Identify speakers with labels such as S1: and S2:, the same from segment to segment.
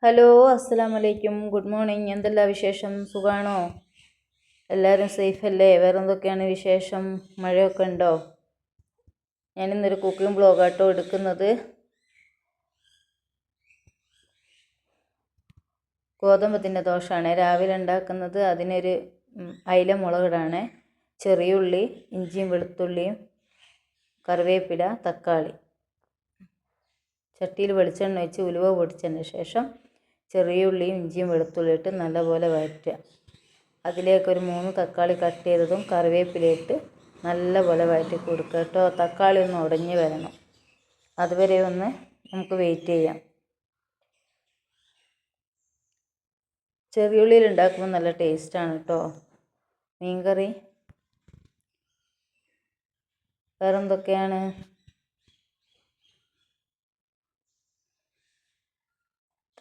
S1: Hello, അസ്സലാമലൈക്കും. Good morning. എന്തെല്ലാം വിശേഷം? സുഖാണോ? എല്ലാവരും സേഫ് അല്ലേ? വേറെ എന്തൊക്കെയാണ് വിശേഷം? മഴയൊക്കെ ഉണ്ടോ? ഞാനിന്നൊരു കുക്കിംഗ് ബ്ലോഗാട്ടോ എടുക്കുന്നത്. ഗോതമ്പത്തിൻ്റെ ദോശയാണ് രാവിലെ ഉണ്ടാക്കുന്നത്. അതിനൊരു അയില മുളകിടാണ്. ചെറിയ ഉള്ളി, ഇഞ്ചിയും വെളുത്തുള്ളിയും, കറിവേപ്പില, തക്കാളി. ചട്ടിയിൽ വെളിച്ചെണ്ണ ഒഴിച്ച് ഉലുവ പൊടിച്ചതിന് ശേഷം ചെറിയ ഉള്ളിയും ഇഞ്ചിയും വെളുത്തുള്ളി ഇട്ട് നല്ലപോലെ വഴറ്റുക. അതിലേക്കൊരു 3 തക്കാളി കട്ട് ചെയ്തതും കറിവേപ്പിലയിട്ട് നല്ലപോലെ വഴറ്റി കൊടുക്കുക കേട്ടോ. തക്കാളി ഒന്ന് ഉടഞ്ഞ് വരണം, അതുവരെ ഒന്ന് നമുക്ക് വെയിറ്റ് ചെയ്യാം. ചെറിയ ഉള്ളിയിൽ ഉണ്ടാക്കുമ്പോൾ നല്ല ടേസ്റ്റാണ് കേട്ടോ മീൻകറി. വേറെന്തൊക്കെയാണ്?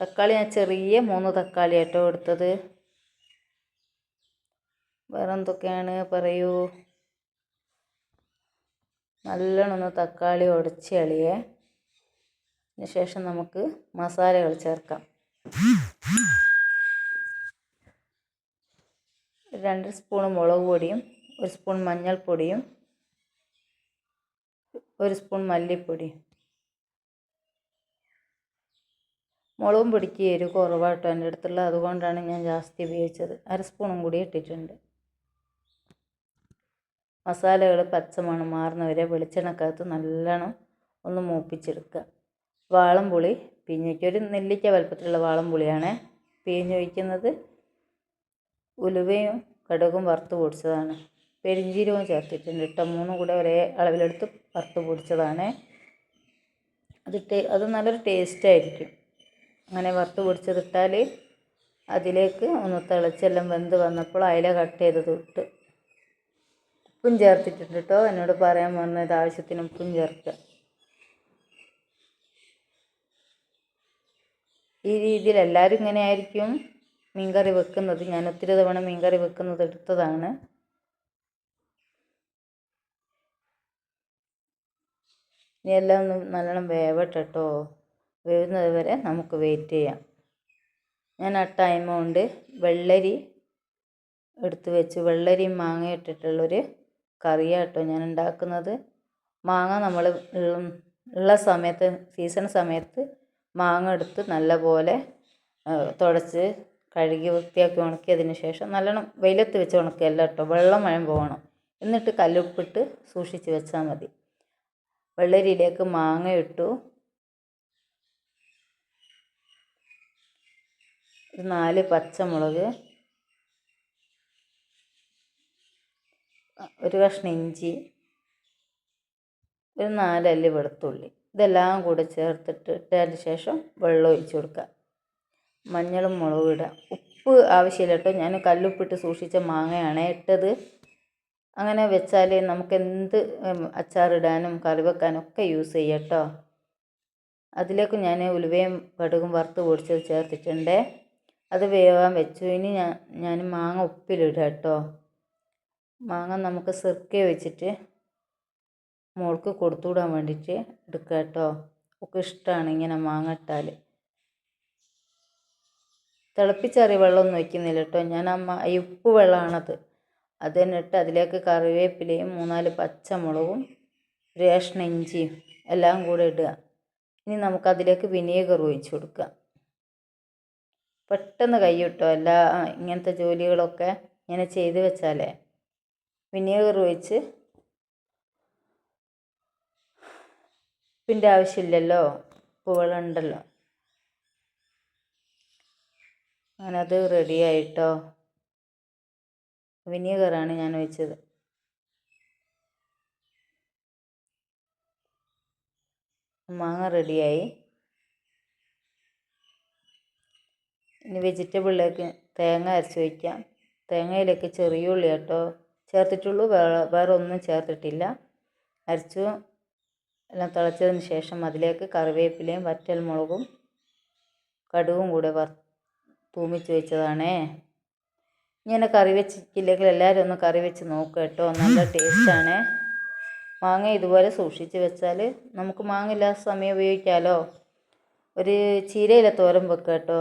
S1: തക്കാളി ഞാൻ ചെറിയ 3 തക്കാളി കേട്ടോ എടുത്തത്. വേറെന്തൊക്കെയാണ് പറയൂ. നല്ലോണം ഒന്ന് തക്കാളി ഉടച്ച് കളിയേ. അതിന് ശേഷം നമുക്ക് മസാലകൾ ചേർക്കാം. 2 സ്പൂൺ മുളക് പൊടിയും 1 സ്പൂൺ മഞ്ഞൾപ്പൊടിയും 1 സ്പൂൺ മല്ലിപ്പൊടിയും. മുളകും പൊടിക്ക് എരിവ് കുറവാട്ടോ എൻ്റെ അടുത്തുള്ള, അതുകൊണ്ടാണ് ഞാൻ ജാസ്തി ഉപയോഗിച്ചത്. 1/2 സ്പൂണും കൂടി ഇട്ടിട്ടുണ്ട്. മസാലകൾ പച്ചമണം മാറുന്നവരെ വെളിച്ചെണ്ണക്കകത്ത് നല്ലോണം ഒന്ന് മൂപ്പിച്ചെടുക്കുക. വാളംപുളി പിഴിഞ്ഞൊരു നെല്ലിക്ക വലുപ്പത്തിലുള്ള വാളംപുളിയാണ് പിഴിഞ്ഞൊഴിക്കുന്നത്. ഉലുവയും കടുകും വറുത്ത് പൊടിച്ചതാണ്. പെരിഞ്ജീരകവും ചേർത്തിട്ടുണ്ട് കേട്ടോ. 3 കൂടെ ഒരേ അളവിലെടുത്ത് വറുത്ത് പൊടിച്ചതാണ്. അത് നല്ലൊരു ടേസ്റ്റായിരിക്കും. അങ്ങനെ വറുത്ത് പൊടിച്ചതിട്ടാൽ അതിലേക്ക് ഒന്ന് തിളച്ചെല്ലാം വെന്ത് വന്നപ്പോൾ അയില കട്ട് ചെയ്തത് ഇട്ട് ഉപ്പും ചേർത്തിട്ടുണ്ട് കേട്ടോ. എന്നോട് പറയാൻ പറഞ്ഞത് ആവശ്യത്തിന് ഉപ്പും ചേർക്കുക. ഈ രീതിയിൽ എല്ലാവരും ഇങ്ങനെ ആയിരിക്കും മീൻകറി വെക്കുന്നത്. ഞാൻ ഒത്തിരി തവണ മീൻകറി വെക്കുന്നത് എടുത്തതാണ്. ഇനി എല്ലാം ഒന്ന് നല്ലോണം വേവട്ടെ കേട്ടോ. വേവുന്നത് വരെ നമുക്ക് വെയിറ്റ് ചെയ്യാം. ഞാൻ ആ ടൈം കൊണ്ട് വെള്ളരി എടുത്ത് വെച്ച് വെള്ളരിയും മാങ്ങ ഇട്ടിട്ടുള്ളൊരു കറിയാട്ടോ ഞാൻ ഉണ്ടാക്കുന്നത്. മാങ്ങ നമ്മൾ ഉള്ള സമയത്ത്, സീസൺ സമയത്ത് മാങ്ങ എടുത്ത് നല്ലപോലെ തുടച്ച് കഴുകി വൃത്തിയാക്കി ഉണക്കിയതിന് ശേഷം നല്ലോണം വെയിലത്ത് വെച്ച് ഉണക്കുകയല്ല കേട്ടോ, വെള്ളം മയം പോകണം. എന്നിട്ട് കല്ലുപ്പിട്ട് സൂക്ഷിച്ച് വെച്ചാൽ മതി. വെള്ളരിയിലേക്ക് മാങ്ങ ഇട്ടു. 4 പച്ചമുളക്, 1 കഷ്ണം ഇഞ്ചി, 4 അല്ലി വെളുത്തുള്ളി. ഇതെല്ലാം കൂടെ ഇട്ടതിന് ശേഷം വെള്ളം ഒഴിച്ച് കൊടുക്കുക. മഞ്ഞളും മുളകും ഇടുക. ഉപ്പ് ആവശ്യമില്ല കേട്ടോ. ഞാൻ കല്ലുപ്പിട്ട് സൂക്ഷിച്ച മാങ്ങയാണ് ഇട്ടത്. അങ്ങനെ വെച്ചാൽ നമുക്ക് എന്ത് അച്ചാറിടാനും കറി വെക്കാനും ഒക്കെ യൂസ് ചെയ്യാം കേട്ടോ. അതിലേക്ക് ഞാൻ ഉലുവയും കടുകും വറുത്ത് പൊടിച്ചത് ചേർത്തിട്ടുണ്ട്. അത് വേവാൻ വെച്ചു. ഇനി ഞാൻ മാങ്ങ ഉപ്പിലിടുക കേട്ടോ. മാങ്ങ നമുക്ക് സിർക്ക വെച്ചിട്ട് മോൾക്ക് കൊടുത്തുവിടാൻ വേണ്ടിയിട്ട് എടുക്കുക കേട്ടോ. ഒക്കെ ഇഷ്ടമാണ് ഇങ്ങനെ മാങ്ങ ഇട്ടാൽ. തിളപ്പിച്ചാറിയ വെള്ളമൊന്നും വയ്ക്കുന്നില്ല കേട്ടോ. ഞാൻ ഈ ഉപ്പ് വെള്ളമാണത്. അത് തന്നെ ഇട്ട് അതിലേക്ക് കറിവേപ്പിലയും 3-4 പച്ചമുളകും 1 കഷ്ണം ഇഞ്ചിയും എല്ലാം കൂടെ ഇടുക. ഇനി നമുക്കതിലേക്ക് വിനീഗർ ഒഴിച്ച് കൊടുക്കുക. പെട്ടെന്ന് കഴിയും എല്ലാ ഇങ്ങനത്തെ ജോലികളൊക്കെ ഇങ്ങനെ ചെയ്ത് വെച്ചാലേ. വിനീഗർ ഒഴിച്ച് ഉപ്പിൻ്റെ ആവശ്യമില്ലല്ലോ, ഉപ്പ് വെള്ളം ഉണ്ടല്ലോ. അങ്ങനെ അത് റെഡിയായിട്ടോ. വിനീഗറാണ് ഞാൻ ഒഴിച്ചത്. മാങ്ങ റെഡിയായി. ഇനി വെജിറ്റബിളിലേക്ക് തേങ്ങ അരച്ച് വയ്ക്കാം. തേങ്ങയിലേക്ക് ചെറിയ ഉള്ളി കേട്ടോ ചേർത്തിട്ടുള്ളൂ, വേറെ ഒന്നും ചേർത്തിട്ടില്ല. അരച്ചു എല്ലാം തിളച്ചതിന് ശേഷം അതിലേക്ക് കറിവേപ്പിലയും വറ്റൽമുളകും കടുകും കൂടെ തൂമിച്ച് വെച്ചതാണേ. ഇങ്ങനെ കറി വെച്ചിട്ടില്ലെങ്കിൽ എല്ലാവരും ഒന്ന് കറി വെച്ച് നോക്കുക കേട്ടോ. നല്ല ടേസ്റ്റാണ്. മാങ്ങ ഇതുപോലെ സൂക്ഷിച്ച് വെച്ചാൽ നമുക്ക് മാങ്ങ ഇല്ലാത്ത സമയം ഉപയോഗിക്കാമല്ലോ. ഒരു ചീരയില തോരൻ വെക്കുക കേട്ടോ.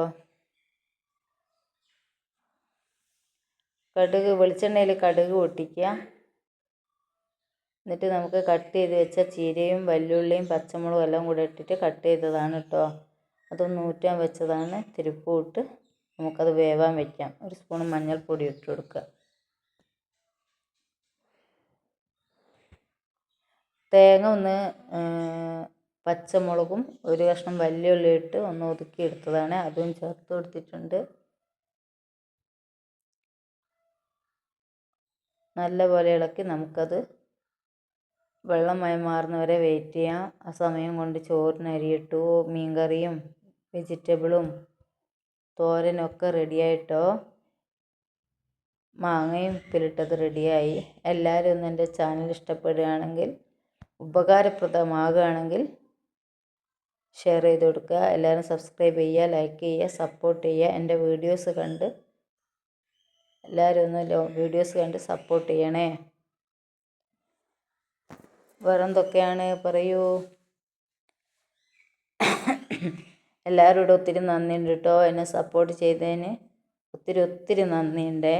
S1: വെളിച്ചെണ്ണയിൽ കടുക് പൊട്ടിക്കുക. എന്നിട്ട് നമുക്ക് കട്ട് ചെയ്ത് വെച്ച ചീരയും വെല്ലുള്ളിയും പച്ചമുളകും എല്ലാം കൂടെ ഇട്ടിട്ട് കട്ട് ചെയ്തതാണ് കേട്ടോ. അതൊന്ന് ഊറ്റാൻ വെച്ചതാണ്. തിരുപ്പും ഇട്ട് നമുക്കത് വേവാൻ വയ്ക്കാം. ഒരു സ്പൂൺ മഞ്ഞൾപ്പൊടി ഇട്ട് കൊടുക്കുക. തേങ്ങ ഒന്ന് പച്ചമുളകും ഒരു കഷ്ണം വെല്ലുള്ളി ഇട്ട് ഒന്ന് ഒതുക്കി എടുത്തതാണ്. അതും ചേർത്ത് കൊടുത്തിട്ടുണ്ട്. നല്ലപോലെ ഇളക്കി നമുക്കത് വെള്ളമയം മാറുന്നവരെ വെയിറ്റ് ചെയ്യാം. ആ സമയം കൊണ്ട് ചോറിന് അരിയിട്ടു. മീൻകറിയും വെജിറ്റബിളും തോരനൊക്കെ റെഡിയായിട്ടോ. മാങ്ങയും ഉപ്പിലിട്ടത് റെഡിയായി. എല്ലാവരും ഒന്ന് എൻ്റെ ചാനൽ ഇഷ്ടപ്പെടുകയാണെങ്കിൽ, ഉപകാരപ്രദമാകുകയാണെങ്കിൽ ഷെയർ ചെയ്ത് കൊടുക്കുക. എല്ലാവരും സബ്സ്ക്രൈബ് ചെയ്യുക, ലൈക്ക് ചെയ്യുക, സപ്പോർട്ട് ചെയ്യുക. എൻ്റെ വീഡിയോസ് കണ്ട് എല്ലാവരും ഒന്ന് വീഡിയോസ് കണ്ട് സപ്പോർട്ട് ചെയ്യണേ. വേറെന്തൊക്കെയാണ് പറയൂ. എല്ലാവരോടും ഒത്തിരി നന്ദിയുണ്ട് കേട്ടോ. എന്നെ സപ്പോർട്ട് ചെയ്തതിന് ഒത്തിരി നന്ദിയുണ്ടേ.